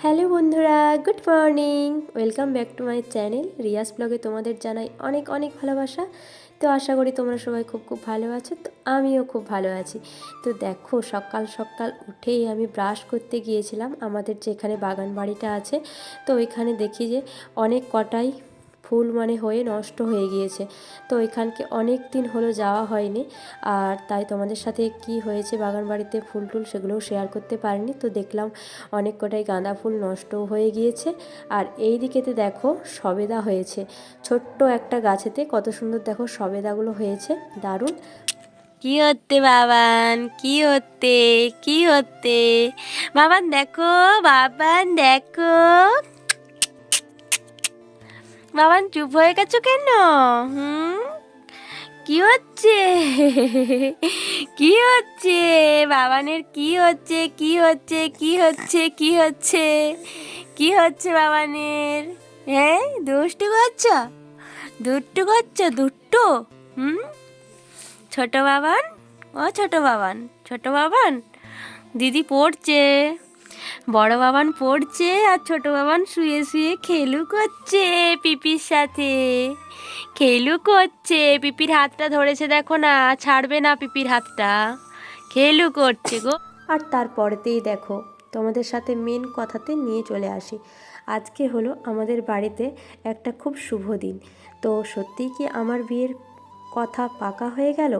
Hello বন্ধুরা, good morning. Welcome back to my channel Riya's ব্লগে তোমাদের জানাই অনেক অনেক ভালোবাসা। তো আশা করি তোমরা সবাই খুব খুব ভালো আছো। তো আমিও খুব ভালো আছি। তো দেখো, সকাল সকাল উঠেই আমি ব্রাশ করতে গিয়েছিলাম আমাদের যেখানে বাগান বাড়িটা আছে। তো ওইখানে দেখি যে অনেক কটাই ফুল হয়ে নষ্ট হয়ে গিয়েছে। তো ওইখানকে অনেক দিন হলো যাওয়া হয়নি, আর তাই তোমাদের সাথে কি হয়েছে বাগান বাড়িতে ফুল টুল সেগুলোও শেয়ার করতে পারিনি। তো দেখলাম অনেক কটাই গাঁদা ফুল নষ্টও হয়ে গিয়েছে। আর এই দিকেতে দেখো সবেদা হয়েছে, ছোট্ট একটা গাছেতে কত সুন্দর দেখো সবেদাগুলো হয়েছে, দারুণ। কি হচ্ছে বাবান, কি হচ্ছে, কি হচ্ছে বাবান? দেখো বাবান, দেখো বাবান, চুপ হয়ে গেছো কেন? কি হচ্ছে? কি হচ্ছে বাবানের? কি হচ্ছে, কি হচ্ছে, কি হচ্ছে, কি হচ্ছে, কি হচ্ছে বাবানের? হ্যাঁ, দুষ্টু করছো, দুষ্টু করছো, দুষ্টু। হুম, ছোট বাবান, ও ছোট বাবান, ছোট বাবান, দিদি পড়ছে, বড় বাবান পড়ছে, আর ছোট বাবান শুয়ে শুয়ে খেলু করছে পিপির সাথে, খেলু করছে। পিপির হাতটা ধরেছে, দেখো না, ছাড়বে না পিপির হাতটা, খেলু করছে গো। আর তারপরেতেই দেখো তোমাদের সাথে মেন কথাতে নিয়ে চলে আসি। আজকে হলো আমাদের বাড়িতে একটা খুব শুভ দিন। তো সত্যিই কি আমার বিয়ের কথা পাকা হয়ে গেল?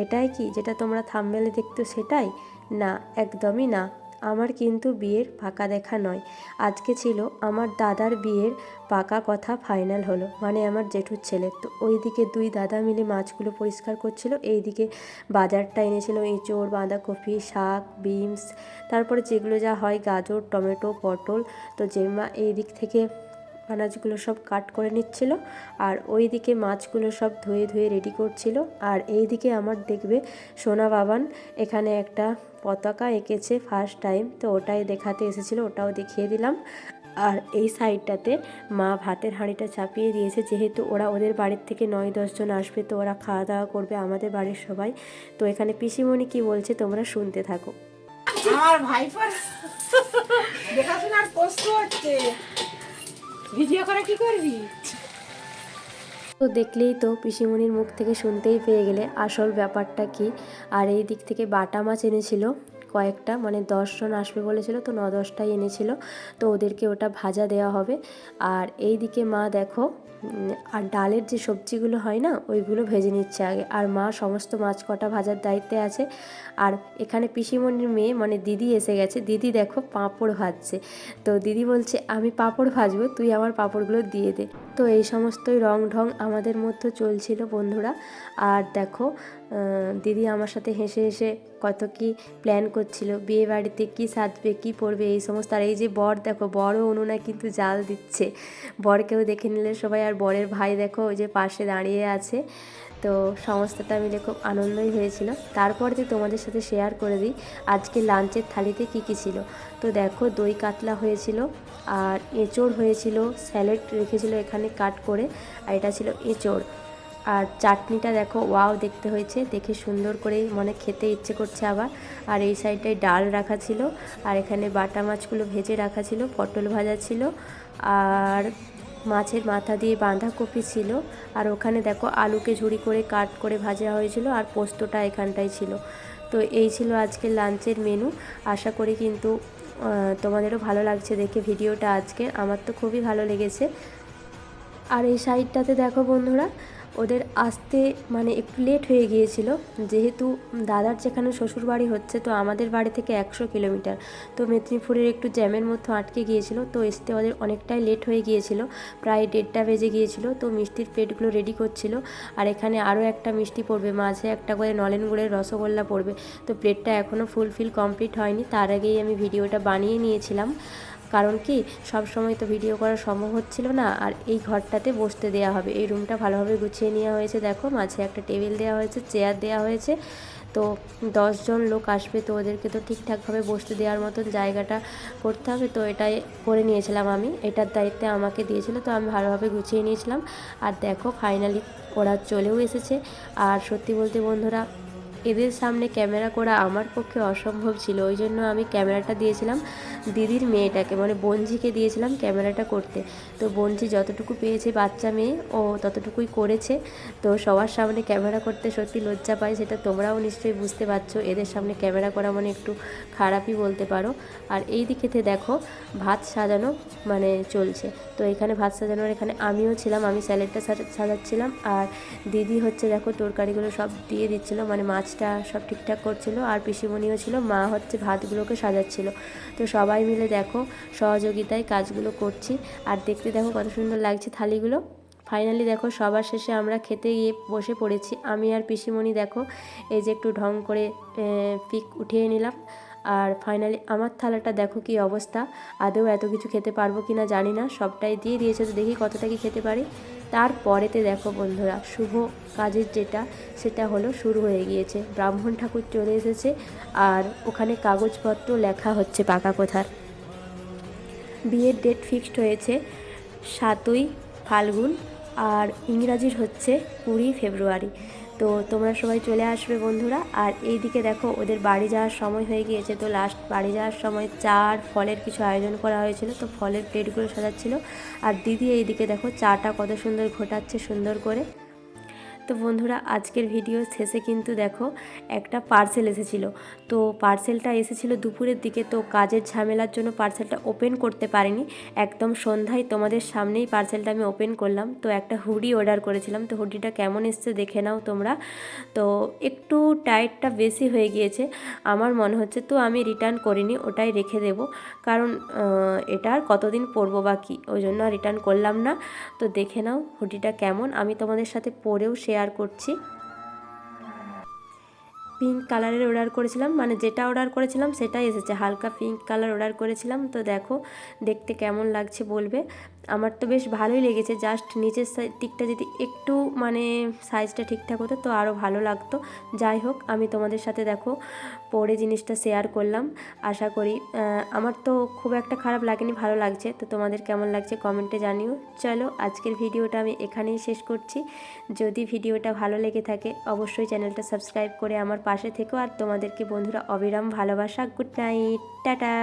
এটাই কি যেটা তোমরা থাম্বনেলে দেখতো সেটাই? না, একদমই না। আমার কিন্তু বিয়ের পাকা দেখা নয়। আজকে ছিল আমার দাদার বিয়ের পাকা কথা ফাইনাল হলো, আমার জেঠুর ছেলে। তো ওইদিকে দুই দাদা মিলে মাছগুলো পরিষ্কার করছিল, এইদিকে বাজারটা এনেছিল এঁচোড়, বাঁধাকপি, শাক, বিনস, তারপরে যেগুলো যা হয় গাজর, টমেটো, পটল। তো জেম্মা এই দিক থেকে আনাজগুলো সব কাট করে নিচ্ছিল, আর ওই দিকে মাছগুলো সব ধুয়ে ধুয়ে রেডি করছিল। আর এই দিকে আমার দেখবে সোনা বাবান এখানে একটা পতাকা এঁকেছে ফার্স্ট টাইম, তো ওটাই দেখাতে এসেছিলো, ওটাও দেখিয়ে দিলাম। আর এই সাইডটাতে মা ভাতের হাঁড়িটা চাপিয়ে দিয়েছে, যেহেতু ওরা ওদের বাড়ির থেকে 9-10 জন আসবে, তো ওরা খাওয়া দাওয়া করবে আমাদের বাড়ির সবাই। তো এখানে পিসিমণি কি বলছে তোমরা শুনতে থাকো। আমার ভাইপার দেখাশোনার কষ্ট হচ্ছে, ভিডিও করে কি করবি? তো দেখলেই তো পিসিমণির মুখ থেকে শুনতেই পেয়ে গেলে আসল ব্যাপারটা কি। আর এই দিক থেকে বাটা মাছ এনেছিল কয়েকটা, 10 জন আসবে বলেছিল, তো 9-10টাই এনেছিল। তো ওদেরকে ওটা ভাজা দেওয়া হবে। আর এই দিকে মা দেখো আর ডালের যে সবজিগুলো হয় না, ওইগুলো ভেজে নিচ্ছে আগে, আর মা সমস্ত মাছ কটা ভাজার দায়িত্বে আছে। আর এখানে পিসিমণির মেয়ে দিদি এসে গেছে। দিদি দেখো পাঁপড় ভাজছে। তো দিদি বলছে আমি পাঁপড় ভাজবো, তুই আমার পাঁপড়গুলো দিয়ে দে। তো এই সমস্তই রং ঢং আমাদের মধ্যে চলছিল বন্ধুরা। আর দেখো দিদি আমার সাথে হেসে হেসে কত কি প্ল্যান করছিল, বিয়ে বাড়িতে কী সাজবে, কী পরবে, এই সমস্ত। আর এই যে বর দেখো, বড়ও উনুনে কিন্তু জাল দিচ্ছে, বরকেও দেখে নিলে সবাই। আর বরের ভাই দেখো ওই যে পাশে দাঁড়িয়ে আছে। তো সমস্তটা মিলে খুব আনন্দই হয়েছিল। তারপর তোমাদের সাথে শেয়ার করে দিই আজকে লাঞ্চের থালিতে কী কী ছিল। তো দেখো দই কাতলা হয়েছিল, আর এঁচোড় হয়েছিল, স্যালাড রেখেছিল এখানে কাট করে, আর এটা ছিল এঁচোড়। আর চাটনিটা দেখো ওয়াও দেখতে হয়েছে, দেখে সুন্দর করেই খেতে ইচ্ছে করছে আবার। আর এই সাইডটায় ডাল রাখা ছিল, আর এখানে বাটা মাছগুলো ভেজে রাখা ছিল, পটল ভাজা ছিল, আর মাছের মাথা দিয়ে বাঁধাকপি ছিল। আর ওখানে দেখো আলুকে ঝুড়ি করে কাট করে ভাজা হয়েছিল, আর পোস্তটা এখানটায় ছিল। তো এই ছিল আজকের লাঞ্চের মেনু। আশা করি কিন্তু তোমাদেরও ভালো লাগছে দেখে ভিডিওটা আজকে, আমার তো খুবই ভালো লেগেছে। আর এই সাইডটাতে দেখো বন্ধুরা, ওদের আসতে একটু লেট হয়ে গিয়েছিল, যেহেতু দাদার যেখানে শ্বশুর বাড়ি হচ্ছে, তো আমাদের বাড়ি থেকে 100 কিলোমিটার। তো মেদিনীপুরের একটু জ্যামের মধ্যে আটকে গিয়েছিল, তো আসতে ওদের অনেকটাই লেট হয়ে গিয়েছিল, প্রায় 1:30 বেজে গিয়েছিল। তো মিষ্টির প্লেটগুলো রেডি করছিল, আর এখানে আরও একটা মিষ্টি পড়বে, মাঝে একটা করে নলেন গুড়ের রসগোল্লা পড়বে। তো প্লেটটা এখনও ফুলফিল কমপ্লিট হয়নি, তার আগেই আমি ভিডিওটা বানিয়ে নিয়েছিলাম। কারণ কি সব সময় তো ভিডিও করা সম্ভব হচ্ছিল না। আর এই ঘরটাতে বসতে দেওয়া হবে, এই রুমটা ভালোভাবে গুছিয়ে নেওয়া হয়েছে, দেখো মাঝে একটা টেবিল দেওয়া হয়েছে, চেয়ার দেওয়া হয়েছে। তো 10 জন লোক আসবে, তো ওদেরকে তো ঠিকঠাকভাবে বসতে দেওয়ার মতন জায়গাটা করতে হবে। তো এটাই করে নিয়েছিলাম আমি, এটার দায়িত্বে আমাকে দিয়েছিল, তো আমি ভালোভাবে গুছিয়ে নিয়েছিলাম। আর দেখো ফাইনালি ওরা চলেও এসেছে। আর সত্যি বলতে বন্ধুরা, এদের সামনে ক্যামেরা করা আমার পক্ষে অসম্ভব ছিল, ওই জন্য আমি ক্যামেরাটা দিয়েছিলাম দিদির মেয়েটাকে, মানে বঞ্জিকে দিয়েছিলাম ক্যামেরাটা করতে। তো বঞ্জি যতটুকু পেয়েছে বাচ্চা মেয়ে ও ততটুকুই করেছে। তো সবার সামনে ক্যামেরা করতে সত্যি লজ্জা পায়, সেটা তোমরাও নিশ্চয়ই বুঝতে পারছো। এদের সামনে ক্যামেরা করা মানে একটু খারাপই বলতে পারো। আর এই দিকেতে দেখো ভাত সাজানো মানে চলছে। তো এখানে ভাত সাজানোর এখানে আমিও ছিলাম, আমি স্যালাডটা সাজাচ্ছিলাম। আর দিদি হচ্ছে দেখো তরকারিগুলো সব দিয়ে দিচ্ছিলো, মানে মাছটা সব ঠিকঠাক করছিল। আর পিসিমণিও ছিল, মা হচ্ছে ভাতগুলোকে সাজাচ্ছিল। তো সবাই মিলে দেখো সহযোগিতায় কাজগুলো করছি। আর দেখতে দেখো কত সুন্দর লাগছে থালিগুলো। ফাইনালি দেখো সবার শেষে আমরা খেতে গিয়ে বসে পড়েছি। আমি আর পিসিমণি দেখো এই যে একটু ঢং করে পিক উঠিয়ে নিলাম। আর ফাইনালি আমার থালাটা দেখো কি অবস্থা, আদৌ এত কিছু খেতে পারবো কি না জানি না, সবটাই দিয়ে দিয়েছে। তো দেখি কতটা কি খেতে পারি। তারপরেতে দেখো বন্ধুরা শুভ কাজের যেটা সেটা হলো শুরু হয়ে গিয়েছে। ব্রাহ্মণ ঠাকুর চলে এসেছে আর ওখানে কাগজপত্র লেখা হচ্ছে পাকা কথার। বিয়ের ডেট ফিক্সড হয়েছে 7ই ফাল্গুন আর ইংরাজির হচ্ছে 20 ফেব্রুয়ারি। তো তোমরা সবাই চলে আসবে বন্ধুরা। আর এই দিকে দেখো ওদের বাড়ি যাওয়ার সময় হয়ে গিয়েছে। তো লাস্ট বাড়ি যাওয়ার সময় চা আর ফলের কিছু আয়োজন করা হয়েছিল, তো ফলের প্লেটগুলো সাজাচ্ছিল। আর দিদি এই দিকে দেখো চাটা কত সুন্দর ঘোটাচ্ছে সুন্দর করে। তো বন্ধুরা আজকের ভিডিও শেষে কিন্তু দেখো একটা পার্সেল এসেছিলো। তো পার্সেলটা এসেছিলো দুপুরের দিকে, তো কাজের ঝামেলার জন্য পার্সেলটা ওপেন করতে পারিনি। একদম সন্ধ্যায় তোমাদের সামনেই পার্সেলটা আমি ওপেন করলাম। তো একটা হুডি অর্ডার করেছিলাম, তো হুডিটা কেমন এসছে দেখে নাও তোমরা। তো একটু টাইটটা বেশি হয়ে গিয়েছে আমার মনে হচ্ছে, তো আমি রিটার্ন করিনি, ওটাই রেখে দেব। কারণ এটা আর কতদিন পরবো বা কি, ওই জন্য আর রিটার্ন করলাম না। তো দেখে নাও হুডিটা কেমন, আমি তোমাদের সাথে পরেও শেয়ার করছি। পিঙ্ক কালারের অর্ডার করেছিলাম, মানে যেটা অর্ডার করেছিলাম সেটাই এসেছে, হালকা পিঙ্ক কালার অর্ডার করেছিলাম। তো দেখো দেখতে কেমন লাগছে বলবে। আমার তো বেশ ভালোই লেগেছে, জাস্ট নিচের দিকটা যদি একটু মানে সাইজটা ঠিকঠাক হতো তো আরও ভালো লাগতো। যাই হোক আমি তোমাদের সাথে দেখো পরে জিনিসটা শেয়ার করলাম। আশা করি আমার তো খুব একটা খারাপ লাগেনি, ভালো লাগছে। তো তোমাদের কেমন লাগছে কমেন্টে জানিও। চলো আজকের ভিডিওটা আমি এখানেই শেষ করছি। যদি ভিডিওটা ভালো লেগে থাকে অবশ্যই চ্যানেলটা সাবস্ক্রাইব করে আমার পাশে থেকো। আর তোমাদেরকে বন্ধুরা অবিরাম ভালোবাসা। Good night, tata.